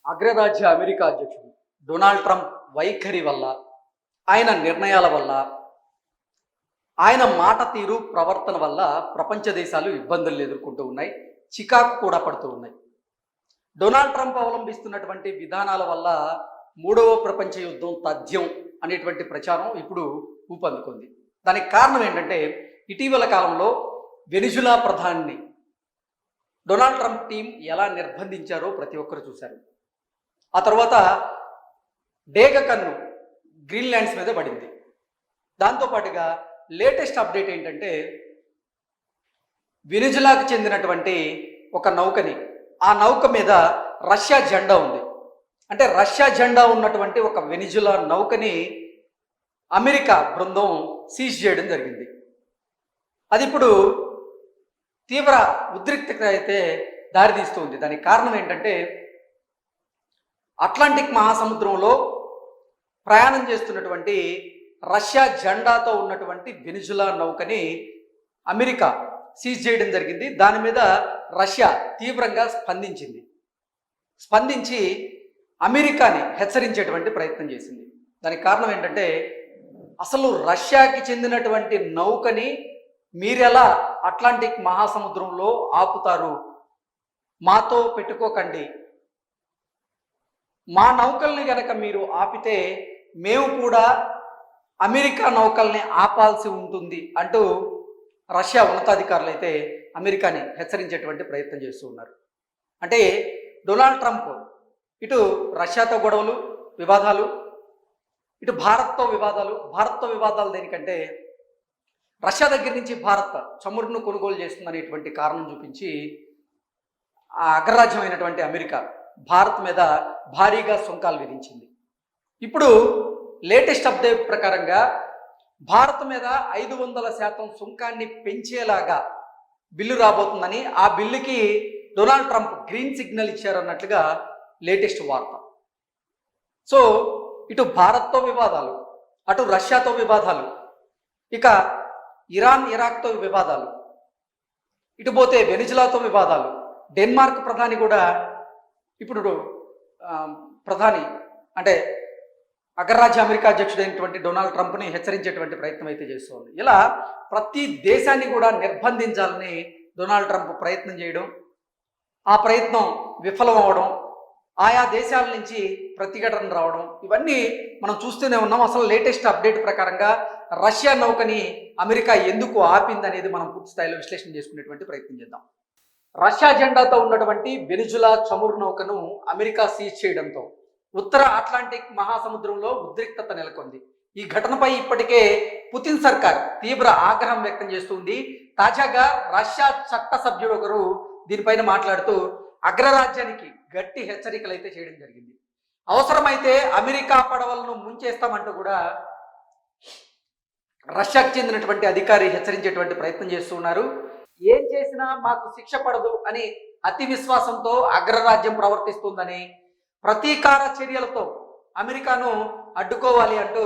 అగ్రరాజ్య America అధ్యక్షుడు Donald Trump వైఖరి వల్ల, ఆయన నిర్ణయాల వల్ల, ఆయన మాట తీరు ప్రవర్తన వల్ల ప్రపంచ దేశాలు ఇబ్బందులు ఎదుర్కొంటూ ఉన్నాయి, చికాకు కూడా పడుతూ ఉన్నాయి. డొనాల్డ్ ట్రంప్ అవలంబిస్తున్నటువంటి విధానాల వల్ల మూడవ ప్రపంచ యుద్ధం తథ్యం అనేటువంటి ప్రచారం ఇప్పుడు ఊపందుకుంది. దానికి కారణం ఏంటంటే, ఇటీవల కాలంలో వెనిజులా ప్రధాని డొనాల్డ్ ట్రంప్ టీం ఎలా నిర్బంధించారో ప్రతి ఒక్కరు చూశారు. ఆ తర్వాత డేగ కన్ను గ్రీన్లాండ్స్ మీద పడింది. దాంతోపాటుగా లేటెస్ట్ అప్డేట్ ఏంటంటే, వెనిజులాకు చెందినటువంటి ఒక నౌకని, ఆ నౌక మీద రష్యా జెండా ఉంది. అంటే రష్యా జెండా ఉన్నటువంటి ఒక వెనిజులా నౌకని అమెరికా బృందం సీజ్ చేయడం జరిగింది. అది ఇప్పుడు తీవ్ర ఉద్రిక్తత అయితే దారితీస్తూ ఉంది. దానికి కారణం ఏంటంటే, అట్లాంటిక్ మహాసముద్రంలో ప్రయాణం చేస్తున్నటువంటి రష్యా జెండాతో ఉన్నటువంటి వెనిజులా నౌకని అమెరికా సీజ్ చేయడం జరిగింది. దాని మీద రష్యా తీవ్రంగా స్పందించి అమెరికాని హెచ్చరించేటువంటి ప్రయత్నం చేసింది. దానికి కారణం ఏంటంటే, అసలు రష్యాకి చెందినటువంటి నౌకని మీరెలా అట్లాంటిక్ మహాసముద్రంలో ఆపుతారు? మాతో పెట్టుకోకండి, మా నౌకల్ని గనక మీరు ఆపితే మేము కూడా అమెరికా నౌకల్ని ఆపాల్సి ఉంటుంది అంటూ రష్యా ఉన్నతాధికారులు అయితే అమెరికాని హెచ్చరించేటువంటి ప్రయత్నం చేస్తూ ఉన్నారు. అంటే డొనాల్డ్ ట్రంప్ ఇటు రష్యాతో గొడవలు, వివాదాలు, ఇటు భారత్తో వివాదాలు దేనికంటే, రష్యా దగ్గర నుంచి భారత్ చమురును కొనుగోలు చేస్తుందనేటువంటి కారణం చూపించి ఆ అగ్రరాజ్యమైనటువంటి అమెరికా భారత్ మీద భారీగా సుంకాలు విధించింది. ఇప్పుడు లేటెస్ట్ అప్డేట్ ప్రకారంగా భారత్ మీద 500% సుంకాన్ని పెంచేలాగా బిల్లు రాబోతుందని, ఆ బిల్లుకి డొనాల్డ్ ట్రంప్ గ్రీన్ సిగ్నల్ ఇచ్చారన్నట్లుగా లేటెస్ట్ వార్త. సో ఇటు భారత్తో వివాదాలు, అటు రష్యాతో వివాదాలు, ఇక ఇరాన్ ఇరాక్తో వివాదాలు, ఇటు పోతే వెనిజులాతో వివాదాలు. డెన్మార్క్ ప్రధాని కూడా ఇప్పుడు ప్రధాని అంటే అగ్రరాజ్య అమెరికా అధ్యక్షుడైనటువంటి డొనాల్డ్ ట్రంప్ని హెచ్చరించేటువంటి ప్రయత్నం అయితే చేస్తోంది. ఇలా ప్రతి దేశాన్ని కూడా నిర్బంధించాలని డొనాల్డ్ ట్రంప్ ప్రయత్నం చేయడం, ఆ ప్రయత్నం విఫలం అవ్వడం, ఆయా దేశాల నుంచి ప్రతిఘటన రావడం, ఇవన్నీ మనం చూస్తూనే ఉన్నాం. అసలు లేటెస్ట్ అప్డేట్ ప్రకారంగా రష్యా నౌకని అమెరికా ఎందుకు ఆపింది అనేది మనం పూర్తి స్థాయిలో విశ్లేషణ చేసుకునేటువంటి ప్రయత్నం చేద్దాం. రష్యా జెండాతో ఉన్నటువంటి వెనిజులా చమురు నౌకను అమెరికా సీజ్ చేయడంతో ఉత్తర అట్లాంటిక్ మహాసముద్రంలో ఉద్రిక్తత నెలకొంది. ఈ ఘటనపై ఇప్పటికే పుతిన్ సర్కార్ తీవ్ర ఆగ్రహం వ్యక్తం చేస్తుంది. తాజాగా రష్యా చట్ట సభ్యుడు ఒకరు దీనిపైన మాట్లాడుతూ అగ్రరాజ్యానికి గట్టి హెచ్చరికలు అయితే చేయడం జరిగింది. అవసరమైతే అమెరికా పడవలను ముంచేస్తామంటూ కూడా రష్యాకు చెందినటువంటి అధికారి హెచ్చరించేటువంటి ప్రయత్నం చేస్తూ ఉన్నారు. ఏం చేసినా మాకు శిక్ష పడదు అని అతి విశ్వాసంతో అగ్రరాజ్యం ప్రవర్తిస్తుందని, ప్రతీకార చర్యలతో అమెరికాను అడ్డుకోవాలి అంటూ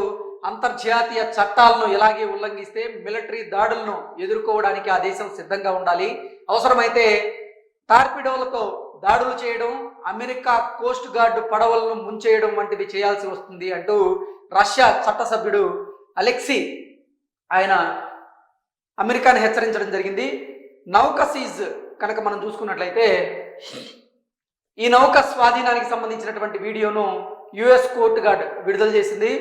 అంతర్జాతీయ చట్టాలను ఇలాగే ఉల్లంఘిస్తే మిలిటరీ దాడులను ఎదుర్కోవడానికి ఆ దేశం సిద్ధంగా ఉండాలి, అవసరమైతే టార్పిడోలతో దాడులు చేయడం, అమెరికా కోస్ట్ గార్డు పడవలను ముంచేయడం వంటివి చేయాల్సి వస్తుంది అంటూ రష్యా చట్టసభ్యుడు అలెక్సీ ఆయన అమెరికాను హెచ్చరించడం జరిగింది. నౌక సీజ్ కనుక మనం చూసుకున్నట్లయితే, ఈ నౌక స్వాధీనానికి సంబంధించినటువంటి వీడియోను యుఎస్ కోస్ట్ గార్డ్ విడుదల చేసింది.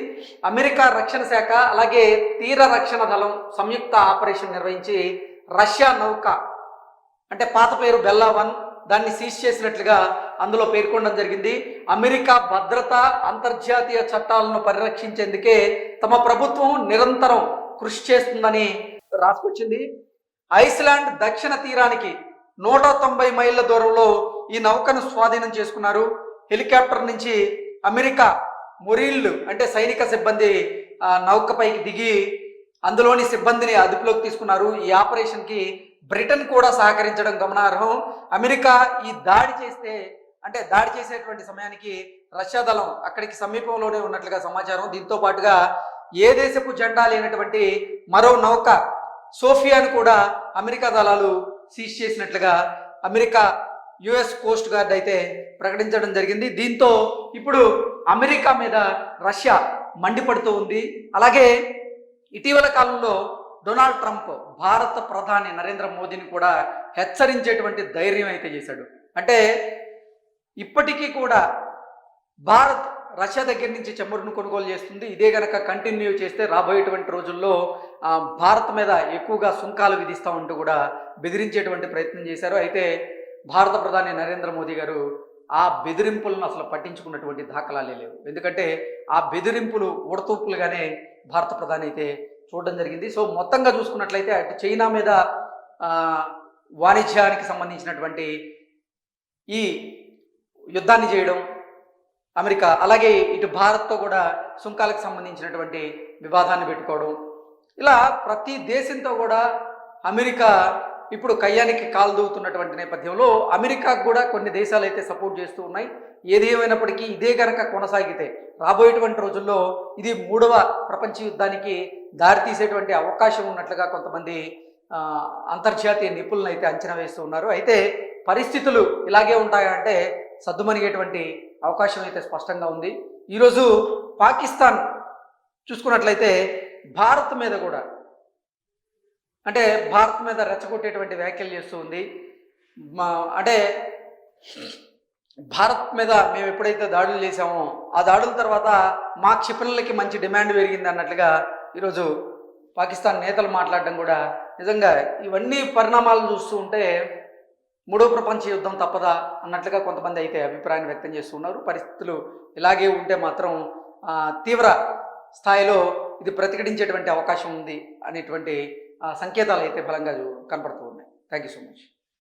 అమెరికా రక్షణ శాఖ అలాగే తీర రక్షణ దళం సంయుక్త ఆపరేషన్ నిర్వహించి రష్యా నౌక అంటే పాత పేరు బెల్లా 1 దాన్ని సీజ్ చేసినట్లుగా అందులో పేర్కొనడం జరిగింది. అమెరికా భద్రత, అంతర్జాతీయ చట్టాలను పరిరక్షించేందుకే తమ ప్రభుత్వం నిరంతరం కృషి చేస్తుందని రాసుకొచ్చింది. ఐస్లాండ్ దక్షిణ తీరానికి 190 మైళ్ళ దూరంలో ఈ నౌకను స్వాధీనం చేసుకున్నారు. హెలికాప్టర్ నుంచి అమెరికా మొరీళ్లు అంటే సైనిక సిబ్బంది నౌకపైకి దిగి అందులోని సిబ్బందిని అదుపులోకి తీసుకున్నారు. ఈ ఆపరేషన్కి బ్రిటన్ కూడా సహకరించడం గమనార్హం. అమెరికా ఈ దాడి చేసేటువంటి సమయానికి రష్యా దళం అక్కడికి సమీపంలోనే ఉన్నట్లుగా సమాచారం. దీంతో పాటుగా ఏ దేశపు జెండా లేనటువంటి మరో నౌక సోఫియాను కూడా అమెరికా దళాలు సీజ్ చేసినట్లుగా అమెరికా యుఎస్ కోస్ట్ గార్డ్ అయితే ప్రకటించడం జరిగింది. దీంతో ఇప్పుడు అమెరికా మీద రష్యా మండిపడుతూ ఉంది. అలాగే ఇటీవల కాలంలో డొనాల్డ్ ట్రంప్ భారత ప్రధాని నరేంద్ర మోదీని కూడా హెచ్చరించేటువంటి ధైర్యం అయితే చేశాడు. అంటే ఇప్పటికీ కూడా భారత్ రష్యా దగ్గర నుంచి చమురును కొనుగోలు చేస్తుంది. ఇదే గనక కంటిన్యూ చేస్తే రాబోయేటువంటి రోజుల్లో భారత్ మీద ఎక్కువగా సుంకాలు విధిస్తామంటూ కూడా బెదిరించేటువంటి ప్రయత్నం చేశారు. అయితే భారత ప్రధాని నరేంద్ర మోదీ గారు ఆ బెదిరింపులను అసలు పట్టించుకున్నటువంటి దాఖలాలే లేవు. ఎందుకంటే ఆ బెదిరింపులు ఉడతూపులుగానే భారత ప్రధాని అయితే చూడడం జరిగింది. సో మొత్తంగా చూసుకున్నట్లయితే అటు చైనా మీద వాణిజ్యానికి సంబంధించినటువంటి ఈ యుద్ధాన్ని చేయడం అమెరికా, అలాగే ఇటు భారత్తో కూడా సుంకాలకు సంబంధించినటువంటి వివాదాన్ని పెట్టుకోవడం, ఇలా ప్రతి దేశంతో కూడా అమెరికా ఇప్పుడు కయ్యానికి కాలు దూవుతున్నటువంటి నేపథ్యంలో అమెరికాకు కూడా కొన్ని దేశాలు అయితే సపోర్ట్ చేస్తూ ఉన్నాయి. ఏది ఏమైనప్పటికీ ఇదే కనుక కొనసాగితే రాబోయేటువంటి రోజుల్లో ఇది 3వ ప్రపంచ యుద్ధానికి దారితీసేటువంటి అవకాశం ఉన్నట్లుగా కొంతమంది అంతర్జాతీయ నిపుణులు అయితే అంచనా వేస్తూ ఉన్నారు. అయితే పరిస్థితులు ఇలాగే ఉంటాయంటే సద్దుమణిగేటువంటి అవకాశం అయితే స్పష్టంగా ఉంది. ఈరోజు పాకిస్తాన్ చూసుకున్నట్లయితే భారత్ మీద కూడా అంటే భారత్ మీద రెచ్చగొట్టేటువంటి వ్యాఖ్యలు చేస్తూ ఉంది. అంటే భారత్ మీద మేము ఎప్పుడైతే దాడులు చేసామో ఆ దాడుల తర్వాత మా క్షిపణులకి మంచి డిమాండ్ పెరిగింది అన్నట్లుగా ఈరోజు పాకిస్తాన్ నేతలు మాట్లాడడం కూడా నిజంగా ఇవన్నీ పరిణామాలను చూస్తూ ఉంటే 3వ ప్రపంచ యుద్ధం తప్పదా అన్నట్లుగా కొంతమంది అయితే అభిప్రాయాన్ని వ్యక్తం చేస్తున్నారు. పరిస్థితులు ఇలాగే ఉంటే మాత్రం తీవ్ర స్థాయిలో ఇది ప్రతిఘటించేటువంటి అవకాశం ఉంది అనేటువంటి సంకేతాలు అయితే బలంగా కనపడుతూ ఉన్నాయి. Thank you so much.